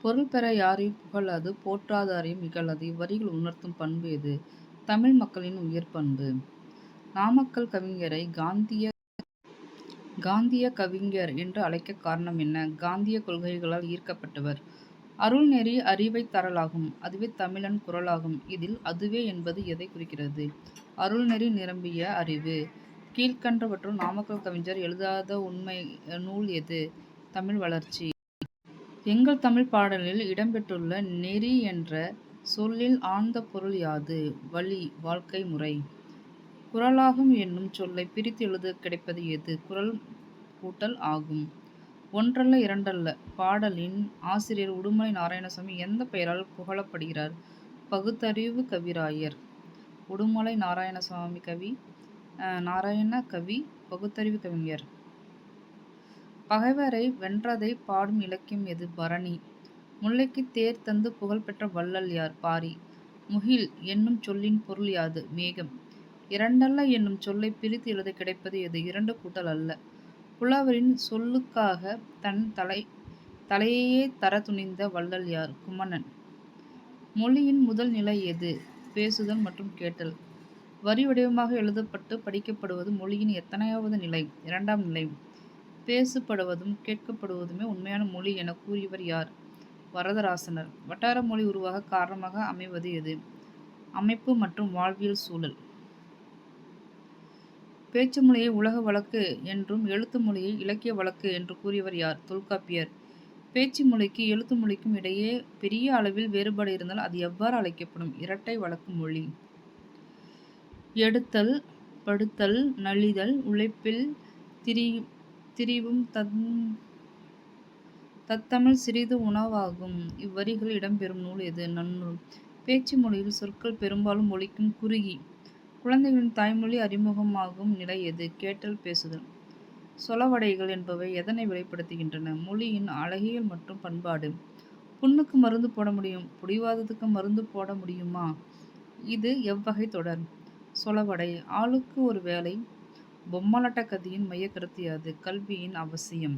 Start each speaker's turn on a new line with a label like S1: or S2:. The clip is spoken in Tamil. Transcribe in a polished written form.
S1: பொருள் பெற யாரையும் புகழாது போற்றாதாரையும் இகழாது. இவ்வரிகள் உணர்த்தும் பண்பு எது? தமிழ் மக்களின் உயர் பண்பு. நாமக்கல் கவிஞரை காந்திய கவிஞர் என்று அழைக்க காரணம் என்ன? காந்திய கொள்கைகளால் ஈர்க்கப்பட்டவர். அருள்நெறி அறிவைத் தரலாகும். அதுவே தமிழன் குரலாகும். இதில் அதுவே என்பது எதை குறிக்கிறது? அருள்நெறி நிரம்பிய அறிவு. கீழ்க்கண்டவற்றுள் நாமக்கல் கவிஞர் எழுதாத உண்மை நூல் எது? தமிழ் வளர்ச்சி. எங்கள் தமிழ் பாடலில் இடம்பெற்றுள்ள நெறி என்ற சொல்லில் ஆழ்ந்த பொருள் யாது? வழி, வாழ்க்கை முறை. குரலாகும் என்னும் சொல்லை பிரித்து எழுத கிடைப்பது எது? குரல் கூட்டல் ஆகும். ஒன்றல்ல இரண்டல்ல. பாடலின் ஆசிரியர் உடுமலை நாராயணசாமி எந்த பெயரால் புகழப்படுகிறார்? பகுத்தறிவு கவிராயர். உடுமலை நாராயணசாமி நாராயண கவி, பகுத்தறிவு கவிஞர். பகைவரை வென்றதை பாடும் இலக்கியம் எது? பரணி. முல்லைக்கு தேர் தந்து புகழ் பெற்ற வள்ளல் யார்? பாரி. முகில் என்னும் சொல்லின் பொருள் யாது? மேகம். இரண்டல்ல என்னும் சொல்லை பிரித்து எழுத கிடைப்பது எது? இரண்டு கூட்டல் அல்ல. புலவரின் சொல்லுக்காக தன் தலையையே தர துணிந்த வள்ளல் யார்? குமணன். மொழியின் முதல் நிலை எது? பேசுதல் மற்றும் கேட்டல். வரி வடிவமாக எழுதப்பட்டு படிக்கப்படுவது மொழியின் எத்தனையாவது நிலை? இரண்டாம் நிலை. பேசப்படுவதும் கேட்கப்படுவதுமே உண்மையான மொழி என கூறியவர் யார்? வரதராசனர். வட்டார மொழி உருவாக காரணமாக அமைவது எது? அமைப்பு மற்றும் வாழ்வியல் சூழல். பேச்சு மொழியை உலக வழக்கு என்றும் எழுத்து மொழியை இலக்கிய வழக்கு என்று கூறியவர் யார்? தொல்காப்பியர். பேச்சு மொழிக்கு எழுத்து மொழிக்கும் இடையே பெரிய அளவில் வேறுபாடு இருந்தால் அது எவ்வாறு அழைக்கப்படும்? இரட்டை வழக்கு மொழி. எடுத்தல், படுத்தல், நலிதல், உழைப்பில் திரிவும் தத்தமிழ் சிறிது உணவாகும். இவ்வரிகள் இடம்பெறும் நூல் எது? நன்னூல். பேச்சு மொழியில் சொற்கள் பெரும்பாலும் ஒலிக்கும் குறுகி. குழந்தைகளின் தாய்மொழி அறிமுகமாகும் நிலை எது? கேட்டல், பேசுதல். சொலவடைகள் என்பவை எதனை வெளிப்படுத்துகின்றன? மொழியின் அழகியல் மற்றும் பண்பாடு. புண்ணுக்கு மருந்து போட முடியும், புடிவாதத்துக்கு மருந்து போட முடியுமா? இது எவ்வகை தொடர்? சொலவடை. ஆளுக்கு ஒரு வேலை பொம்மலாட்ட கதையின் மையக்கருத்து யாது? கல்வியின் அவசியம்.